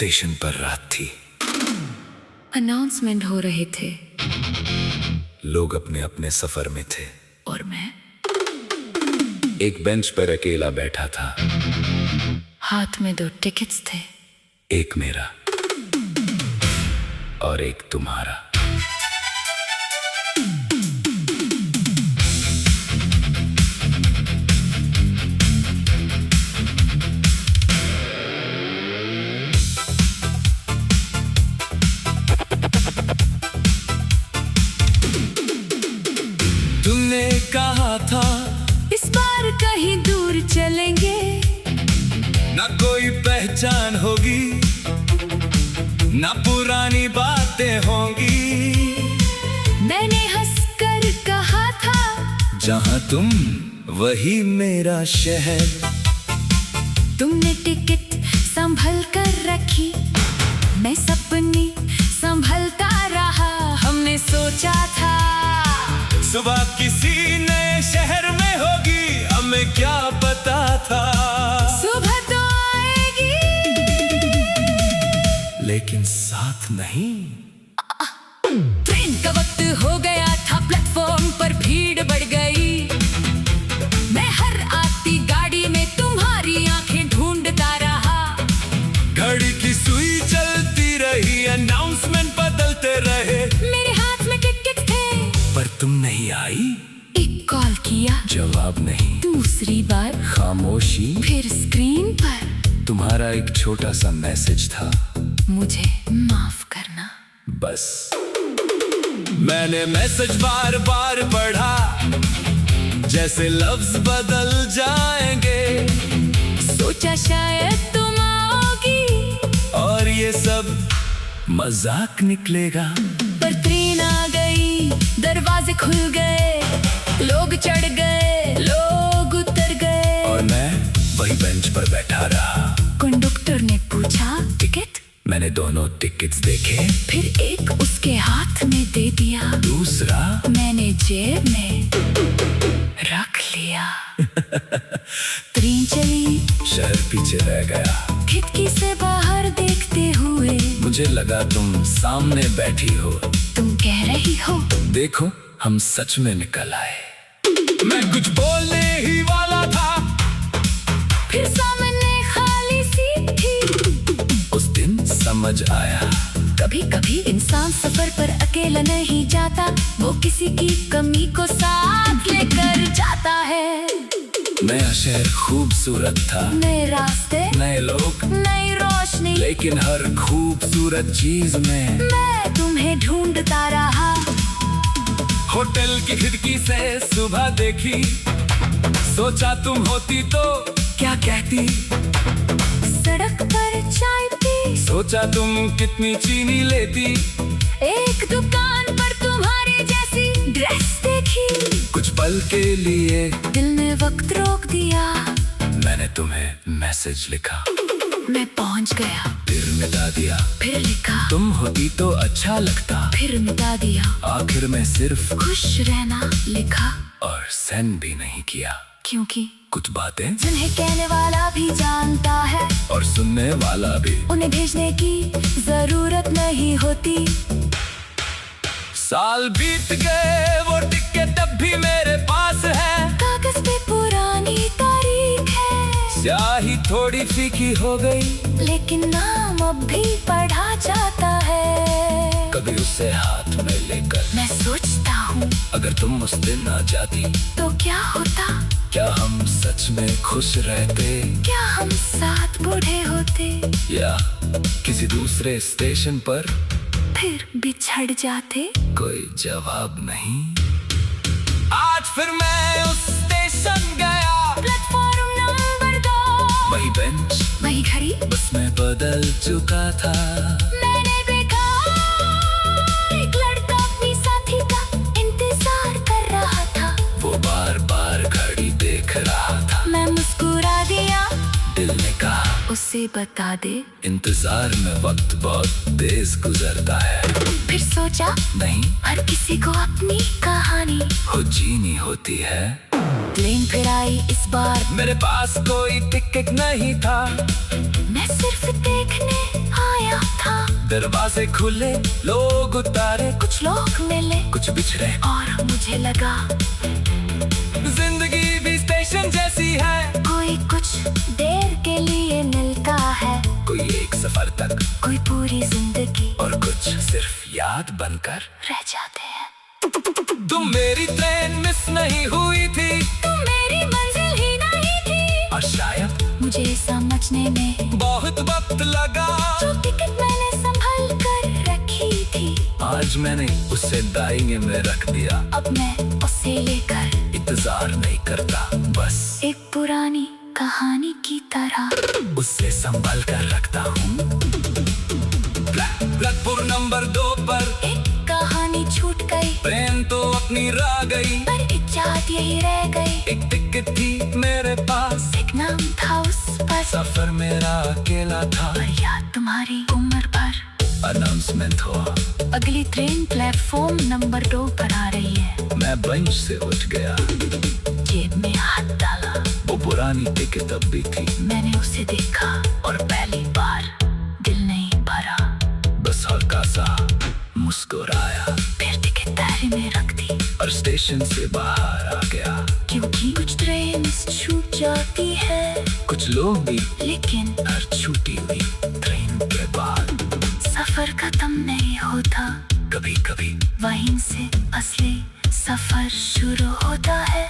Station पर रात थी। अनाउंसमेंट हो रहे थे। लोग अपने अपने सफर में थे और मैं एक बेंच पर अकेला बैठा था। हाथ में 2 टिकट्स थे। एक मेरा और एक तुम्हारा। तुमने कहा था इस बार कहीं दूर चलेंगे, ना कोई पहचान होगी, ना पुरानी बातें होंगी। मैंने हंसकर कहा था जहां तुम वही मेरा शहर। तुमने टिकट संभल कर रखी, मैं सपने संभलता रहा। हमने सोचा था सुबह किसी नए शहर में होगी, हमें क्या पता था। सुबह तो आएगी, लेकिन साथ नहीं। ट्रेन का वक्त हो गया था, प्लेटफॉर्म पर भीड़ बढ़ गई। मैं हर आती गाड़ी में तुम्हारी आंखें ढूंढता रहा। घड़ी की सुई चलती रही, अनाउंसमेंट बदलते रहे। मेरे हाथ में टिकट थे, पर तुम नहीं आई। एक कॉल किया, जवाब नहीं। दूसरी बार खामोशी। फिर स्क्रीन पर तुम्हारा एक छोटा सा मैसेज था, मुझे माफ करना। बस। मैंने मैसेज बार बार पढ़ा, जैसे लफ्ज बदल जाएंगे। सोचा शायद तुम आओगी और ये सब मजाक निकलेगा। पर ट्रेन आ गई, दरवाजे खुल गए, लोग चढ़ गए, लोग उतर गए। और मैं वही बेंच पर बैठा रहा। कंडक्टर ने पूछा टिकट, मैंने दोनों टिकट्स देखे। फिर एक उसके हाथ में दे दिया, दूसरा मैंने जेब में रख लिया। ट्रेन चली, शहर पीछे रह गया। खिड़की से बाहर देखते हुए मुझे लगा तुम सामने बैठी हो। तुम कह रही हो देखो हम सच में निकल आए। मैं कुछ बोलने ही वाला था, फिर सामने खाली सीट थी। उस दिन समझ आया, कभी कभी इंसान सफर पर अकेला नहीं जाता, वो किसी की कमी को साथ लेकर जाता है। नया शहर खूबसूरत था, नए रास्ते, नए लोग, नई रोशनी, लेकिन हर खूबसूरत चीज में मैं तुम्हें ढूंढता रहा। होटल की खिड़की से सुबह देखी, सोचा तुम होती तो क्या कहती। सड़क पर चाय पी, सोचा तुम कितनी चीनी लेती। एक दुकान पर तुम्हारी जैसी ड्रेस देखी। कुछ पल के लिए दिल ने वक्त रोक दिया, मैंने तुम्हें मैसेज लिखा। मैं पहुंच गया, फिर मिटा दिया। फिर लिखा तुम होती तो अच्छा लगता। फिर मिटा दिया, आखिर में सिर्फ खुश रहना लिखा। और सेंड भी नहीं किया, क्योंकि कुछ बातें जिन्हें कहने वाला भी जानता है और सुनने वाला भी, उन्हें भेजने की जरूरत नहीं होती। साल बीत गए, वो टिकट अब भी मेरे पास है। कागज पे पुरानी तारीख है, स्याही थोड़ी फीकी हो गई, लेकिन नाम अब भी पढ़ा जाता है। कभी उसे हाथ में लेकर मैं सोचता हूँ अगर तुम उस दिन आ जाती तो क्या होता, क्या हम सच में खुश रहते, क्या हम साथ बूढ़े होते, या किसी दूसरे स्टेशन पर फिर बिछड़ जाते। कोई जवाब नहीं। आज फिर मैं उस स्टेशन गया, प्लेटफॉर्म नंबर 2, वही बेंच, वही घड़ी, उसमें बदल चुका था। मैंने देखा एक लड़का अपनी साथी का इंतजार कर रहा था। वो बार बार घड़ी देख रहा था। मैं मुस्कुरा दिया, दिल ने कहा उसे बता दे, इंतजार में वक्त बहुत तेज गुजरता है। फिर सोचा नहीं, हर किसी को अपनी कहानी हो जीनी होती है। ट्रेन फिर आई इस बार, मेरे पास कोई टिकट नहीं था। मैं सिर्फ देखने आई दरवाजे खुले, लोग उतारे, कुछ लोग मिले कुछ बिछड़े, और मुझे लगा जिंदगी भी स्टेशन जैसी है। कोई कुछ देर के लिए मिलता है, कोई एक सफर तक, कोई पूरी जिंदगी, और कुछ सिर्फ याद बनकर रह जाते हैं। तुम मेरी ट्रेन मिस नहीं हुई थी, तुम मेरी मंजिल ही नहीं थी, और शायद मुझे समझने में बहुत वक्त लगा। जो टिकट मैंने संभल कर रखी थी, आज मैंने उसे दाईने में रख दिया। अब मैं उसे लेकर इंतजार नहीं करता, बस एक पुरानी कहानी की तरह उसे संभाल कर रखता हूँ। प्लेटफॉर्म नंबर 2 पर एक कहानी छूट गई, ट्रेन तो अपनी रह गई, पर एक याद यही रह गई। एक टिकट थी मेरे पास, एक नाम था उस पर, सफर मेरा अकेला था, पर याद तुम्हारी उम्र भर। अनाउंसमेंट हुआ, अगली ट्रेन प्लेटफॉर्म नंबर 2 पर आ रही है। मैं बेंच से उठ गया, जेब में हाथ डाला, वो पुरानी टिकट अब भी थी। मैंने उसे देखा और पहली बार दिल नहीं भरा, बस हल्का सा मुस्कुराया, फिर टिकट दायरे में रख दी, और स्टेशन से बाहर आ गया। क्योंकि कुछ ट्रेन छूट जाती है, कुछ लोग भी, लेकिन हर छूटी हुई ट्रेन के बाद सफर खत्म नहीं होता। कभी कभी वहीं से असली सफर शुरू होता है।